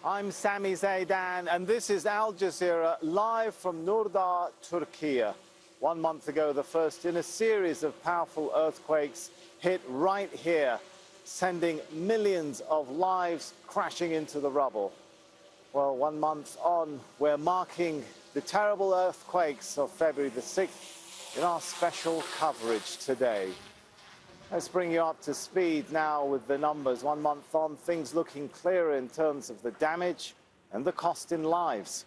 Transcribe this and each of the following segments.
I'm Sami Zaidan, and this is Al Jazeera live from Nurdağ, Turkey. 1 month ago, the first in a series of powerful earthquakes hit right here, sending millions of lives crashing into the rubble. Well, 1 month on, we're marking the terrible earthquakes of February the 6th in our special coverage today. Let's bring you up to speed now with the numbers. 1 month on, things looking clearer in terms of the damage and the cost in lives.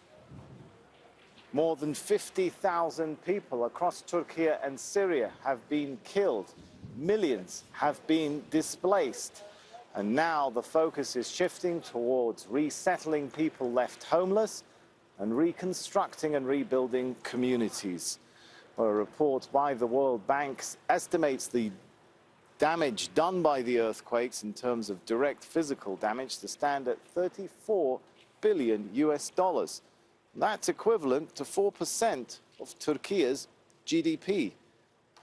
More than 50,000 people across Turkey and Syria have been killed. Millions have been displaced. And now the focus is shifting towards resettling people left homeless and reconstructing and rebuilding communities. A report by the World Bank estimates the damage done by the earthquakes in terms of direct physical damage to stand at $34 billion. That's equivalent to 4% of Turkey's GDP.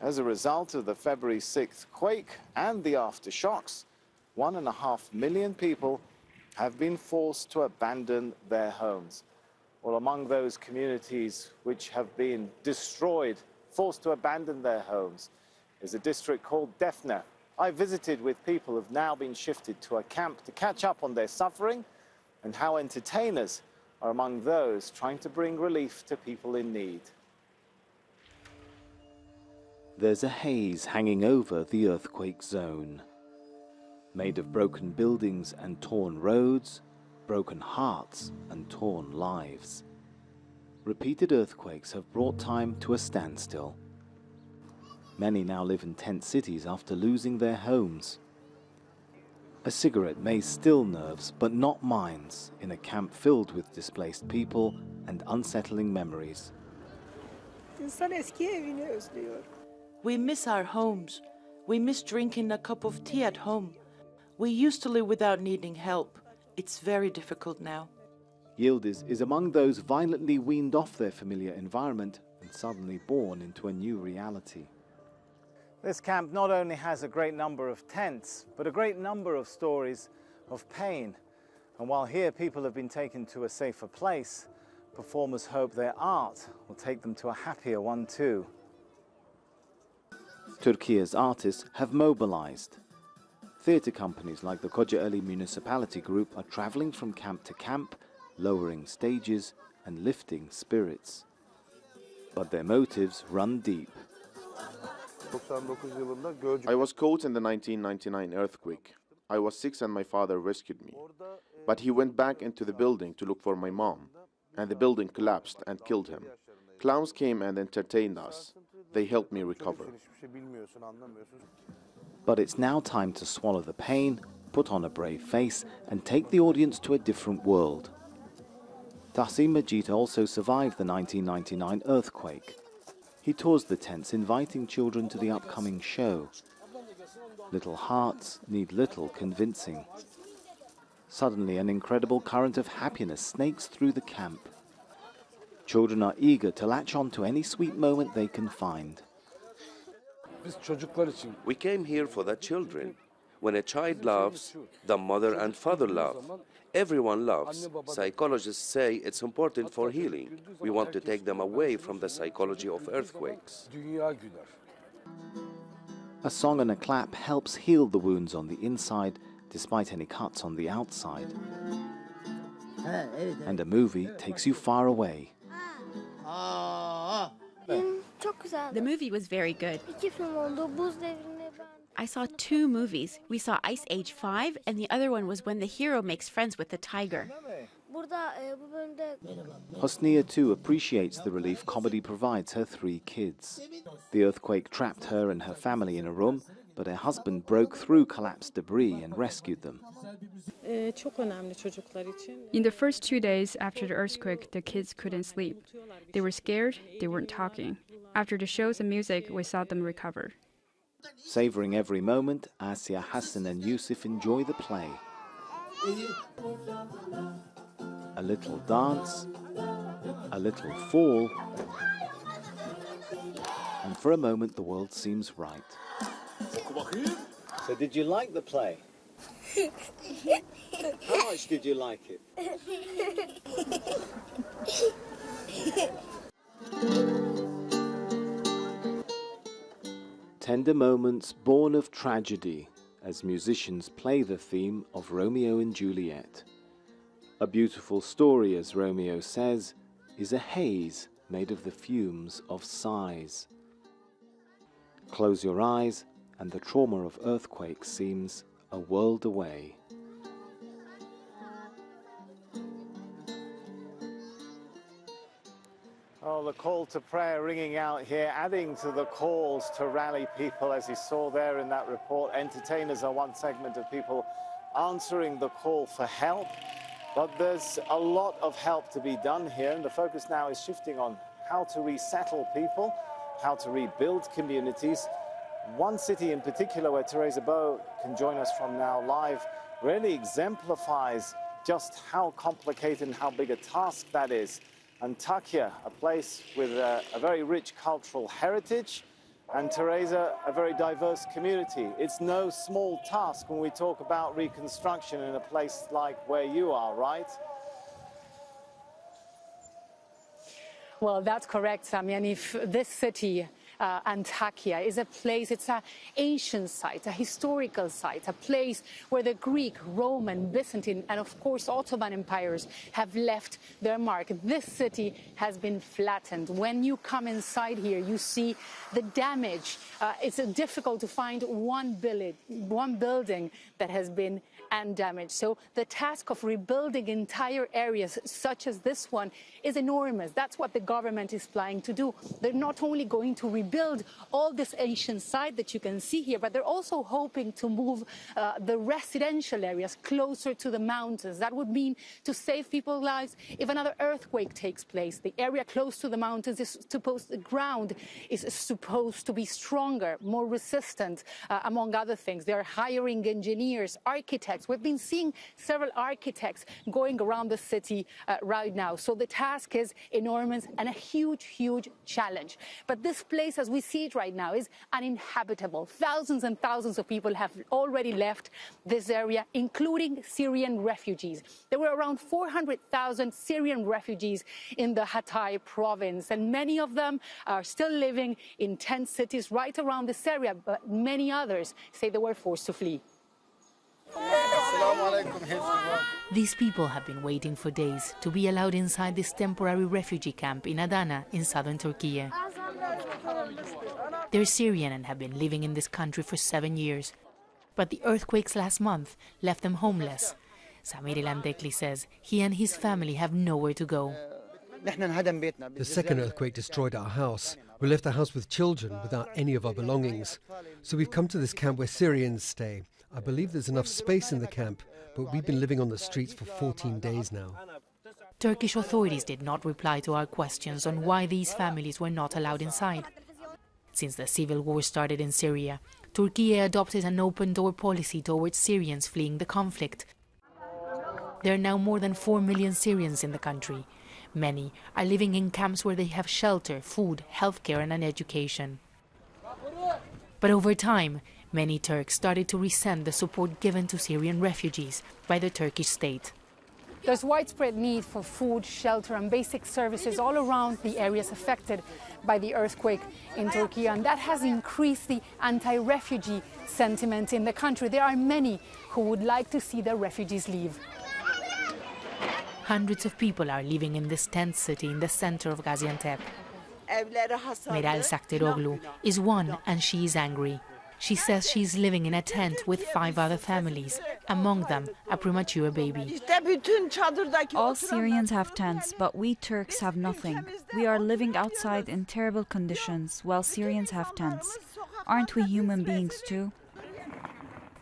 As a result of the February 6th quake and the aftershocks, 1.5 million people have been forced to abandon their homes. Well, among those communities which have been destroyed, forced to abandon their homes, is a district called Defne. I visited with people who have now been shifted to a camp to catch up on their suffering and how entertainers are among those trying to bring relief to people in need. There's a haze hanging over the earthquake zone. Made of broken buildings and torn roads, broken hearts and torn lives. Repeated earthquakes have brought time to a standstill. Many now live in tent cities after losing their homes. A cigarette may still nerves, but not minds, in a camp filled with displaced people and unsettling memories. We miss our homes. We miss drinking a cup of tea at home. We used to live without needing help. It's very difficult now. Yildiz is among those violently weaned off their familiar environment and suddenly born into a new reality. This camp not only has a great number of tents, but a great number of stories of pain. And while here people have been taken to a safer place, performers hope their art will take them to a happier one too. Turkiye's artists have mobilized. Theatre companies like the Kocaeli Municipality Group are traveling from camp to camp, lowering stages and lifting spirits. But their motives run deep. I was caught in the 1999 earthquake. I was 6 and my father rescued me. But he went back into the building to look for my mom, and the building collapsed and killed him. Clowns came and entertained us. They helped me recover. But it's now time to swallow the pain, put on a brave face, and take the audience to a different world. Tahsin Majid also survived the 1999 earthquake. He tours the tents, inviting children to the upcoming show. Little hearts need little convincing. Suddenly, an incredible current of happiness snakes through the camp. Children are eager to latch on to any sweet moment they can find. We came here for the children. When a child loves, the mother and father love. Everyone loves. Psychologists say it's important for healing. We want to take them away from the psychology of earthquakes. A song and a clap helps heal the wounds on the inside, despite any cuts on the outside. And a movie takes you far away. The movie was very good. I saw 2 movies. We saw Ice Age 5, and the other one was when the hero makes friends with the tiger. Hosnia too appreciates the relief comedy provides her 3 kids. The earthquake trapped her and her family in a room, but her husband broke through collapsed debris and rescued them. In the first 2 days after the earthquake, the kids couldn't sleep. They were scared, they weren't talking. After the shows and music, we saw them recover. Savoring every moment, Asya, Hassan and Yusuf enjoy the play. A little dance, a little fall, and for a moment the world seems right. So did you like the play? much did you like it? Tender moments born of tragedy as musicians play the theme of Romeo and Juliet. A beautiful story, as Romeo says, is a haze made of the fumes of sighs. Close your eyes and the trauma of earthquakes seems a world away. Oh, the call to prayer ringing out here, adding to the calls to rally people, as you saw there in that report. Entertainers are one segment of people answering the call for help. But there's a lot of help to be done here, and the focus now is shifting on how to resettle people, how to rebuild communities. One city in particular where Teresa Bow can join us from now live really exemplifies just how complicated and how big a task that is. And Turkiye, a place with a very rich cultural heritage, and Teresa, a very diverse community. It's no small task when we talk about reconstruction in a place like where you are, right? Well, that's correct, Sami. And if this city, Antakya, is a place, it's an ancient site, a historical site, a place where the Greek, Roman, Byzantine, and of course Ottoman empires have left their mark. This city has been flattened. When you come inside here, you see the damage. It's difficult to find one building that has been undamaged. So the task of rebuilding entire areas such as this one is enormous. That's what the government is planning to do. They're not only going to rebuild all this ancient site that you can see here, but they're also hoping to move the residential areas closer to the mountains. That would mean to save people's lives if another earthquake takes place. The area close to the mountains is supposed, the ground is supposed to be stronger, more resistant, among other things. They're hiring engineers, architects. We've been seeing several architects going around the city right now. So the task is enormous and a huge, huge challenge. But this place, as we see it right now, is uninhabitable. Thousands and thousands of people have already left this area, including Syrian refugees. There were around 400,000 Syrian refugees in the Hatay province, and many of them are still living in tent cities right around this area, but many others say they were forced to flee. These people have been waiting for days to be allowed inside this temporary refugee camp in Adana in southern Turkey. They're Syrian and have been living in this country for 7 years. But the earthquakes last month left them homeless. Samir Ilandekli says he and his family have nowhere to go. The second earthquake destroyed our house. We left the house with children without any of our belongings. So we've come to this camp where Syrians stay. I believe there's enough space in the camp, but we've been living on the streets for 14 days now. Turkish authorities did not reply to our questions on why these families were not allowed inside. Since the civil war started in Syria, Turkey adopted an open-door policy towards Syrians fleeing the conflict. There are now more than 4 million Syrians in the country. Many are living in camps where they have shelter, food, healthcare and an education. But over time, many Turks started to resent the support given to Syrian refugees by the Turkish state. There's widespread need for food, shelter and basic services all around the areas affected by the earthquake in Turkey, and that has increased the anti-refugee sentiment in the country. There are many who would like to see the refugees leave. Hundreds of people are living in this tent city in the center of Gaziantep. Meral Sakteroglu is one, and she is angry. She says she's living in a tent with 5 other families, among them a premature baby. All Syrians have tents, but we Turks have nothing. We are living outside in terrible conditions, while Syrians have tents. Aren't we human beings too?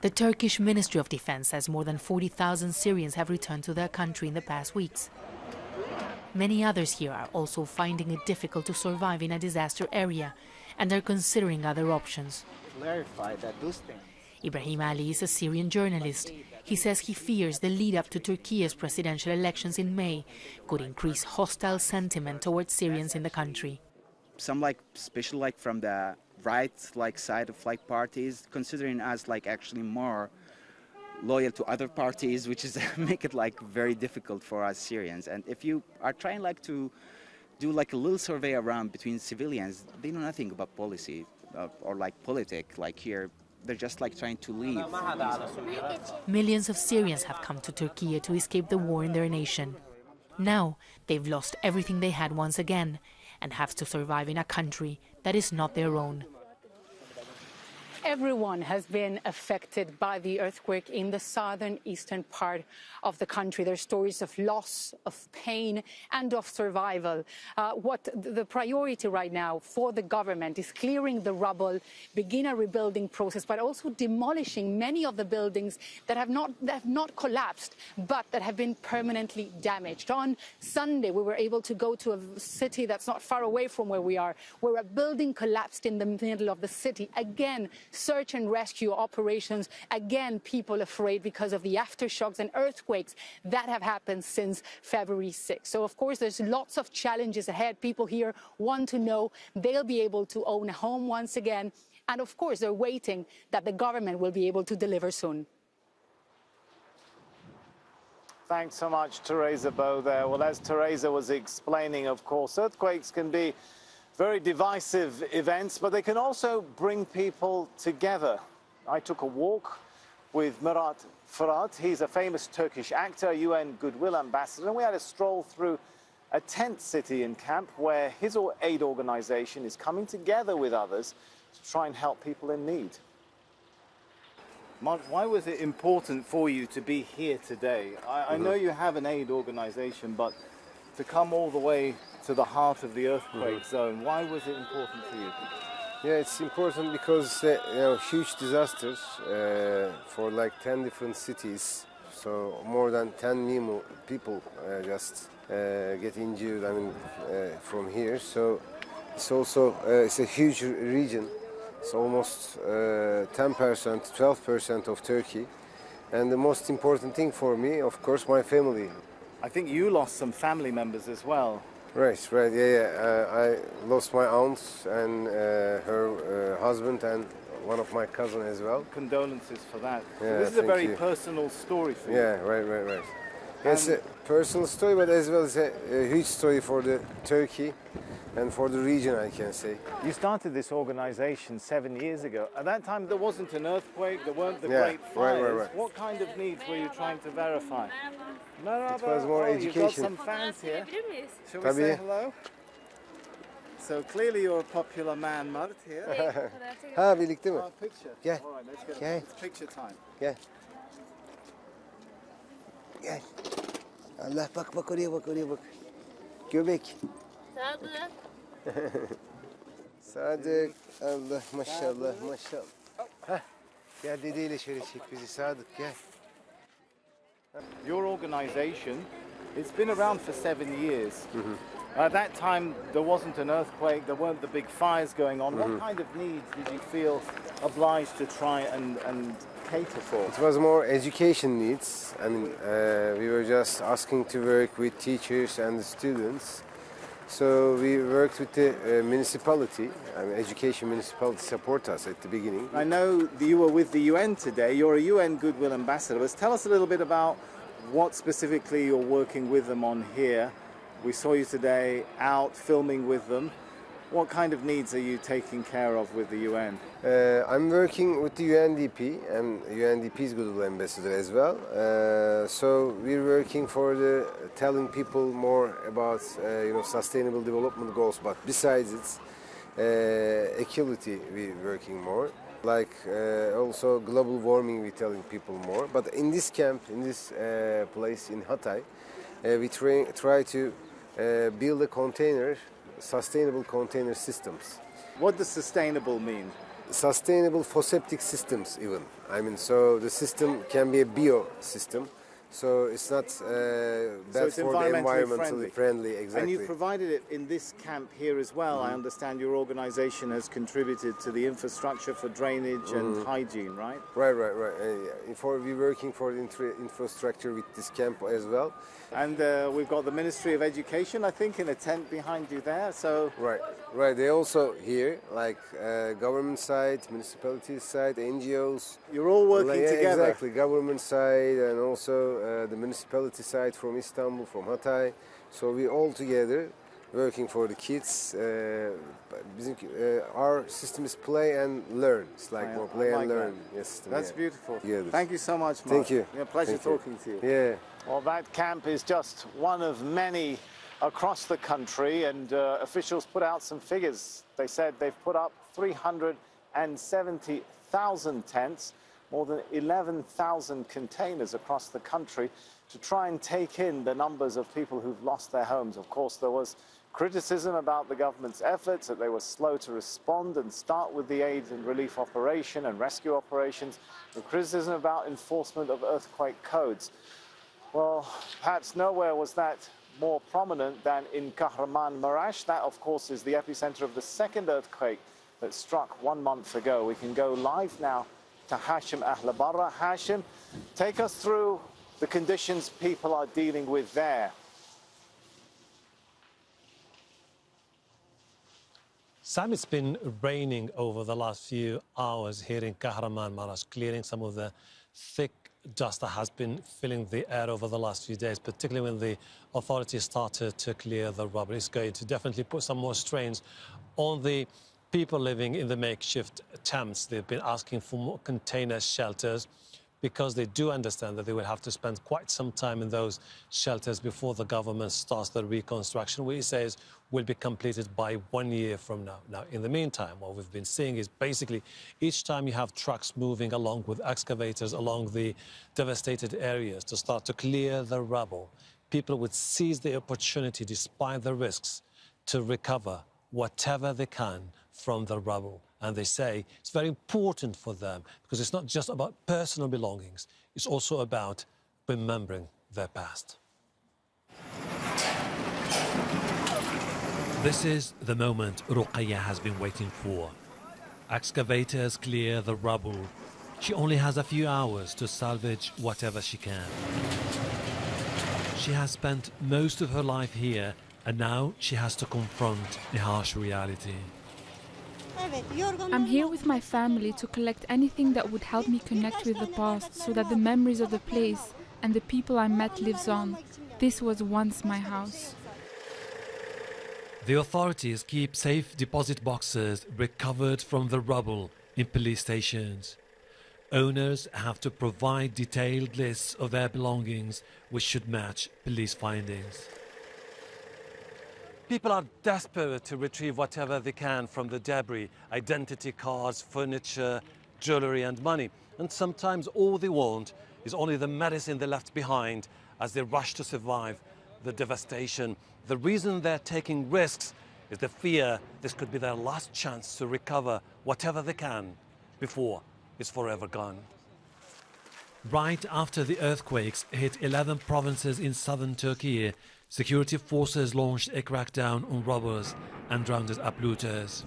The Turkish Ministry of Defense says more than 40,000 Syrians have returned to their country in the past weeks. Many others here are also finding it difficult to survive in a disaster area and are considering other options. Ibrahim Ali is a Syrian journalist. He says he fears the lead-up to Turkey's presidential elections in May could increase hostile sentiment towards Syrians in the country. Some especially from the right side of parties, considering us actually more loyal to other parties, which is make it like very difficult for us Syrians. And if you are trying like to do like a little survey around between civilians, they know nothing about policy or like politics. Like here, they're just like trying to leave. Millions of Syrians have come to Turkey to escape the war in their nation. Now they've lost everything they had once again and have to survive in a country that is not their own. Everyone has been affected by the earthquake in the southern eastern part of the country. There are stories of loss, of pain, and of survival. What the priority right now for the government is clearing the rubble, begin a rebuilding process, but also demolishing many of the buildings that have not collapsed, but that have been permanently damaged. On Sunday, we were able to go to a city that's not far away from where we are, where a building collapsed in the middle of the city. Again, search and rescue operations. Again, people afraid because of the aftershocks and earthquakes that have happened since February 6th. So, of course, there's lots of challenges ahead. People here want to know they'll be able to own a home once again. And, of course, they're waiting that the government will be able to deliver soon. Thanks so much, Teresa Bow there. Well, as Teresa was explaining, of course, earthquakes can be very divisive events, but they can also bring people together. I took a walk with Murat Fırat. He's a famous Turkish actor, UN Goodwill Ambassador, and we had a stroll through a tent city and camp where his aid organization is coming together with others to try and help people in need. Murat, why was it important for you to be here today? I know you have an aid organization, but to come all the way to the heart of the earthquake zone, why was it important for you? Yeah, it's important because huge disasters for like 10 different cities, so more than 10 million people just get injured. I mean, from here. So it's also it's a huge region. It's almost 10%, 12% of Turkey, and the most important thing for me, of course, my family. I think you lost some family members as well. Right, yeah. I lost my aunt and her husband and one of my cousins as well. Condolences for that. Yeah, so this is a very personal story for you. Yeah, right. It's a personal story, but as well as a huge story for the Turkey and for the region, I can say. You started this organization 7 years ago. At that time, there wasn't an earthquake, there weren't the great fires. Right. What kind of needs were you trying to verify? It was more education. You've got some fans here. Shall we say hello? So clearly you're a popular man, Murat, here. Birlikte mi? Picture. Gel. All right, let's get Gel. It's picture time. Gel. Allah bak oraya bak. Göbek. Sadık. Allah maşallah. Gel dedeyle şöyle çek bizi Sadık gel. Your organization, it's been around for 7 years. At that time, there wasn't an earthquake, there weren't the big fires going on. What kind of needs did you feel obliged to try and cater for? It was more education needs. I mean, we were just asking to work with teachers and the students. So we worked with the municipality. I mean, education municipality support us at the beginning. I know that you were with the UN today. You're a UN Goodwill Ambassador. But tell us a little bit about what specifically you're working with them on here. We saw you today out filming with them. What kind of needs are you taking care of with the UN? I'm working with the UNDP and UNDP's Goodwill Ambassador as well. So we're working for telling people more about sustainable development goals. But besides its equality, we're working more. Like also global warming, we're telling people more. But in this camp, in this place in Hatay, we try to build a sustainable container systems. What does sustainable mean? Sustainable phoseptic systems even. I mean, so the system can be a bio system. So it's not bad it's for the environmentally friendly. Exactly. And you've provided it in this camp here as well. I understand your organization has contributed to the infrastructure for drainage and hygiene, right? Right. We're working for the infrastructure with this camp as well. And we've got the Ministry of Education, I think, in a tent behind you there. So right. They also here, like government side, municipality side, NGOs. You're all working together. Exactly, government side and also the municipality side from Istanbul, from Hatay. So we all together working for the kids. Our system is play and learn. It's like more play and learn. Yes, that's beautiful. Together. Thank you so much, Mark. Thank you. Pleasure talking to you. Yeah. Well, that camp is just one of many across the country, and officials put out some figures. They said they've put up 370,000 tents, more than 11,000 containers across the country to try and take in the numbers of people who've lost their homes. Of course, there was criticism about the government's efforts, that they were slow to respond and start with the aid and relief operation and rescue operations, and criticism about enforcement of earthquake codes. Well, perhaps nowhere was that more prominent than in Kahramanmaraş. That, of course, is the epicenter of the second earthquake that struck 1 month ago. We can go live now to Hashim Ahlabarra. Hashim, take us through the conditions people are dealing with there. Sam, it's been raining over the last few hours here in Kahramanmaraş, clearing some of the thick dust that has been filling the air over the last few days, particularly when the authorities started to clear the rubble. It's going to definitely put some more strains on the people living in the makeshift tents. They've been asking for more container shelters because they do understand that they will have to spend quite some time in those shelters before the government starts the reconstruction, which it says will be completed by 1 year from now. Now, in the meantime, what we've been seeing is basically each time you have trucks moving along with excavators along the devastated areas to start to clear the rubble, people would seize the opportunity, despite the risks, to recover whatever they can from the rubble. And they say it's very important for them because it's not just about personal belongings, it's also about remembering their past. This is the moment Ruqayya has been waiting for. Excavators clear the rubble. She only has a few hours to salvage whatever she can. She has spent most of her life here, and now she has to confront a harsh reality. I'm here with my family to collect anything that would help me connect with the past so that the memories of the place and the people I met lives on. This was once my house. The authorities keep safe deposit boxes recovered from the rubble in police stations. Owners have to provide detailed lists of their belongings which should match police findings. People are desperate to retrieve whatever they can from the debris: identity cards, furniture, jewelry and money. And sometimes all they want is only the medicine they left behind as they rush to survive the devastation. The reason they're taking risks is the fear this could be their last chance to recover whatever they can before it's forever gone. Right after the earthquakes hit 11 provinces in southern Turkey, security forces launched a crackdown on robbers and rounded-up looters.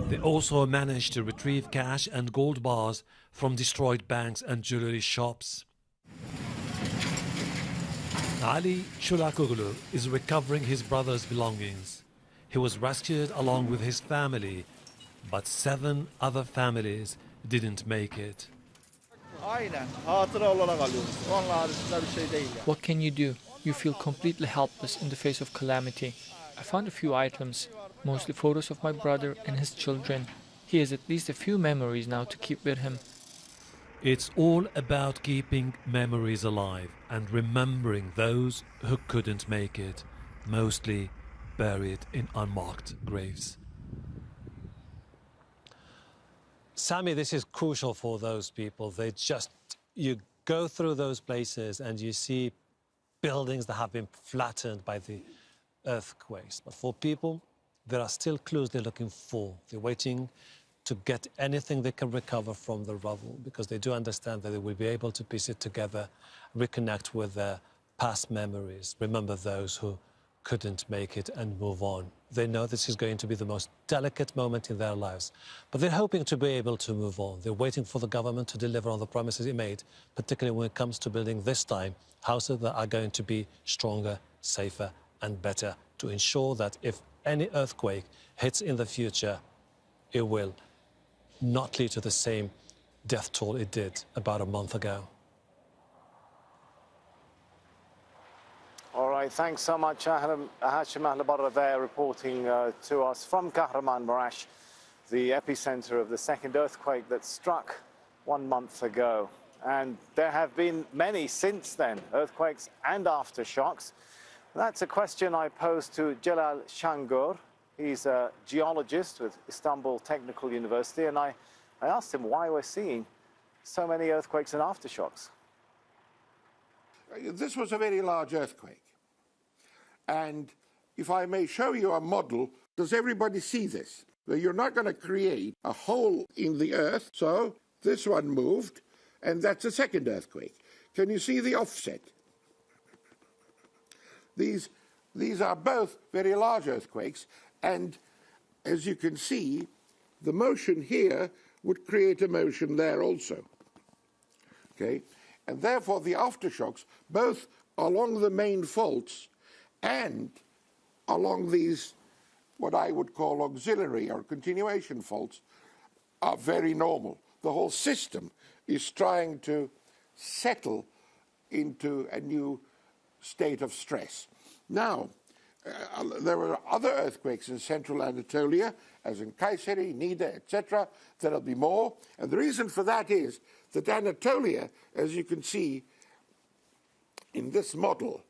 They also managed to retrieve cash and gold bars from destroyed banks and jewelry shops. Ali Shulakoglu is recovering his brother's belongings. He was rescued along with his family, but 7 other families didn't make it. What can you do? You feel completely helpless in the face of calamity. I found a few items, mostly photos of my brother and his children. He has at least a few memories now to keep with him. It's all about keeping memories alive and remembering those who couldn't make it, mostly buried in unmarked graves. Sami, this is crucial for those people. You go through those places and you see buildings that have been flattened by the earthquakes. But for people, there are still clues they're looking for. They're waiting to get anything they can recover from the rubble, because they do understand that they will be able to piece it together, reconnect with their past memories, remember those who couldn't make it, and move on. They know this is going to be the most delicate moment in their lives, but they're hoping to be able to move on. They're waiting for the government to deliver on the promises it made, particularly when it comes to building this time houses that are going to be stronger, safer and better, to ensure that if any earthquake hits in the future, it will not lead to the same death toll it did about a month ago. All right, thanks so much, Hashim Ahlabarra there, reporting to us from Kahramanmaraş, the epicenter of the second earthquake that struck 1 month ago. And there have been many since then, earthquakes and aftershocks. That's a question I posed to Celal Şangör. He's a geologist with Istanbul Technical University, and I asked him why we're seeing so many earthquakes and aftershocks. This was a very large earthquake. And if I may show you a model, does everybody see this? You're not going to create a hole in the earth. So this one moved, and that's a second earthquake. Can you see the offset? These are both very large earthquakes, and as you can see, the motion here would create a motion there also. Okay? And therefore the aftershocks, both along the main faults and along these, what I would call auxiliary or continuation faults, are very normal. The whole system is trying to settle into a new state of stress. Now, there were other earthquakes in central Anatolia, as in Kayseri, Nida, etc. There'll be more. And the reason for that is that Anatolia, as you can see in this model,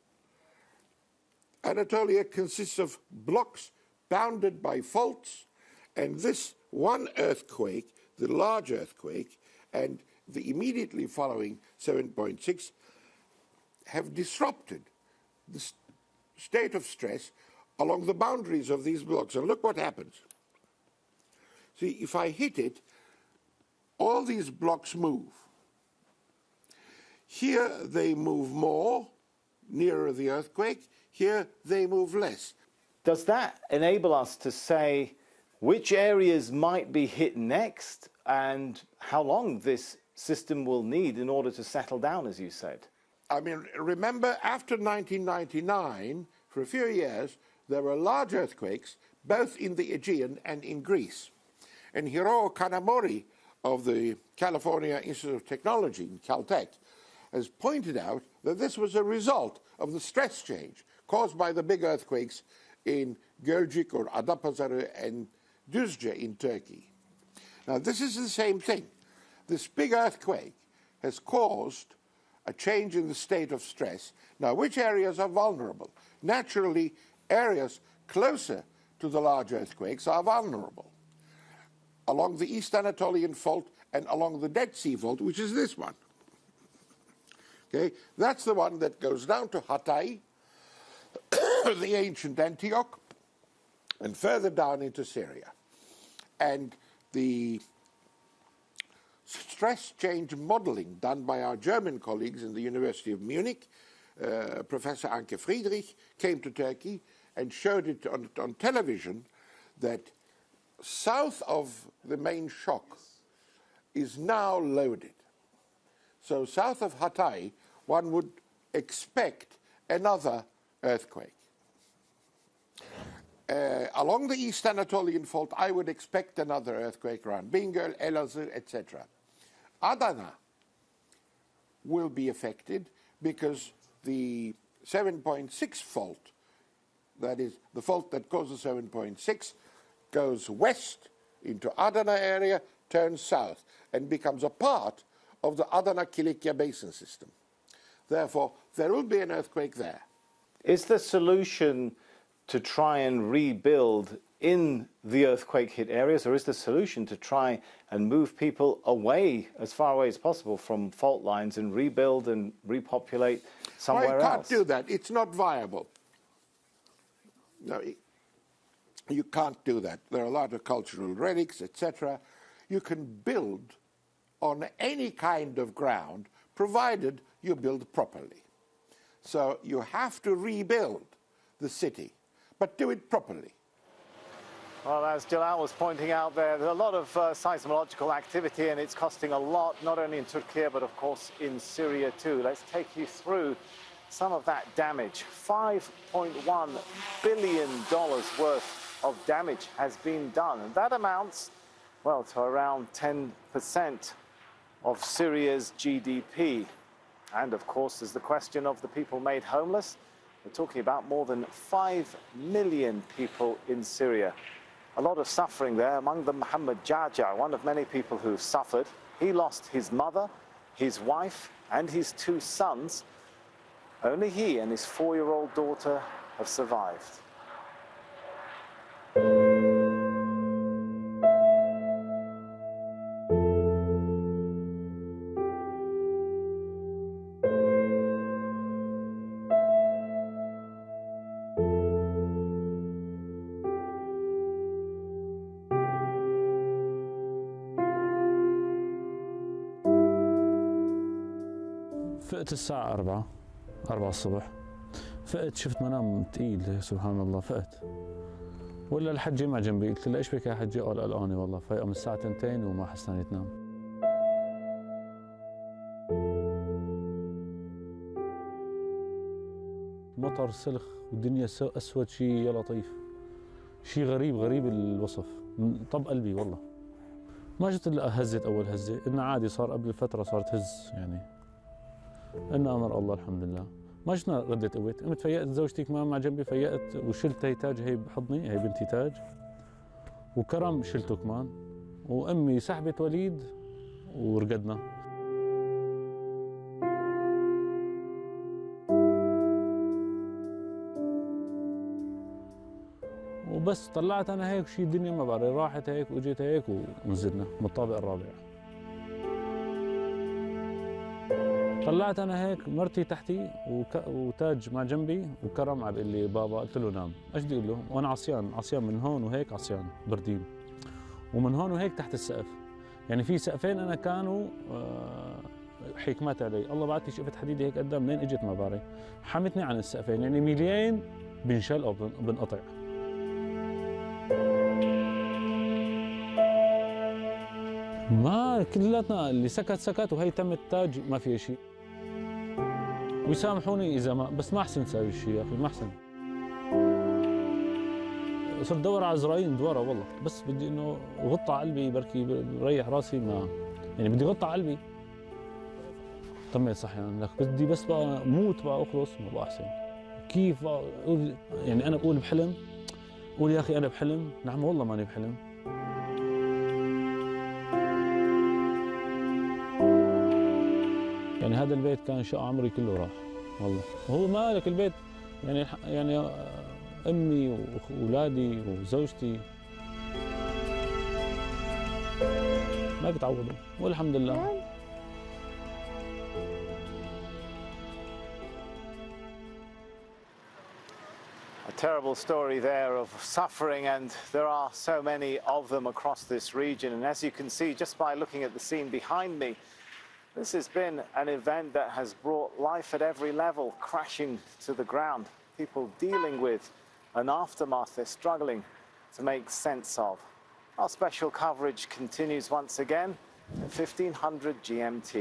Anatolia consists of blocks bounded by faults, and this one earthquake, the large earthquake, and the immediately following 7.6 have disrupted the state of stress along the boundaries of these blocks. And look what happens. See, if I hit it, all these blocks move. Here they move more, nearer the earthquake. Here they move less. Does that enable us to say which areas might be hit next and how long this system will need in order to settle down, as you said? I mean, remember, after 1999, for a few years, there were large earthquakes, both in the Aegean and in Greece. And Hiroo Kanamori of the California Institute of Technology in Caltech has pointed out that this was a result of the stress change caused by the big earthquakes in Gölcük or Adapazarı and Düzce in Turkey. Now, this is the same thing. This big earthquake has caused a change in the state of stress. Now, which areas are vulnerable? Naturally, areas closer to the large earthquakes are vulnerable. Along the East Anatolian Fault and along the Dead Sea Fault, which is this one. Okay, that's the one that goes down to Hatay, the ancient Antioch, and further down into Syria. And the stress change modeling done by our German colleagues in the University of Munich, Professor Anke Friedrich, came to Turkey and showed it on television that south of the main shock is now loaded. So south of Hatay, one would expect another earthquake. Along the East Anatolian Fault, I would expect another earthquake around Bingöl, Elazığ, etc. Adana will be affected because the 7.6 fault, that is the fault that causes 7.6, goes west into Adana area, turns south, and becomes a part of the Adana-Kilikya basin system. Therefore, there will be an earthquake there. Is the solution to try and rebuild in the earthquake-hit areas, or is the solution to try and move people away, as far away as possible, from fault lines and rebuild and repopulate somewhere else? You can't do that. It's not viable. No, you can't do that. There are a lot of cultural relics, etc. You can build on any kind of ground, provided you build properly. So you have to rebuild the city, but do it properly. Well, as Jalal was pointing out there's a lot of seismological activity, and it's costing a lot, not only in Turkey, but of course in Syria too. Let's take you through some of that damage. $5.1 billion worth of damage has been done, and that amounts, well, to around 10% of Syria's GDP. And of course, there's the question of the people made homeless. We're talking about more than 5 million people in Syria. A lot of suffering there, among them Mohammed Jaja, one of many people who've suffered. He lost his mother, his wife, and his 2 sons. Only he and his 4-year-old daughter have survived. فقت الساعة 4 الصبح. فقت شفت منام تقيل سبحان الله. فقت ولا الحجة ما جنبي، قلت لها ايش بك يا حجة؟ قال قلقانة والله، فايقة من الساعة 2 وما حسناني تنام. مطر سلخ والدنيا اسود شيء يا لطيف، شيء غريب الوصف، طب قلبي والله. ما جت الا هزت اول هزة، انه عادي صار قبل فترة صارت هز يعني. إنه أمر الله الحمد لله. ما جتنا غدة قويت، قمت فيقت زوجتي كمان مع جنبي، فيقت وشلت هي تاج، هي بحضني، هي بنتي تاج، وكرم شلته كمان، وأمي سحبت وليد ورقدنا. وبس طلعت أنا هيك شي الدنيا ما بعرف، راحت هيك وإجيت هيك ونزلنا من الطابق الرابع. طلعت انا هيك مرتي تحتي وتاج مع جنبي، وكرم عم بيقول لي بابا، قلت له نام. ايش بدي اقول له؟ وانا عصيان من هون وهيك، عصيان بردين، ومن هون وهيك تحت السقف، يعني في سقفين انا كانوا حكمات علي، الله بعت لي شقفه حديده هيك قدام، منين اجت ما بعرف، حمتني عن السقفين، يعني ميلين بنشل او بنقطع. ما كلياتنا اللي سكت وهي تم التاج ما في شيء. ويسامحوني اذا ما، بس ما احسن تساوي شيء يا اخي، ما احسن. صرت ادور على عزرائيل ندورها والله، بس بدي انه غطى على قلبي بركي بريح راسي، ما يعني بدي غطى على قلبي. طميت صحيان لك، بدي بس بقى موت بقى اخلص، ما بقى احسن. كيف بقى اقول يعني انا بقول بحلم، قول يا اخي انا بحلم، نعم والله ماني بحلم. يعني هذا البيت كان شقة عمري كله راح والله. هو مالك البيت يعني امي واولادي وزوجتي ما بيتعوضوا والحمد لله. A terrible story there of suffering, and there are so many of them across this region. And as you can see just by looking at the scene behind me, this has been an event that has brought life at every level crashing to the ground. People dealing with an aftermath they're struggling to make sense of. Our special coverage continues once again at 1500 GMT.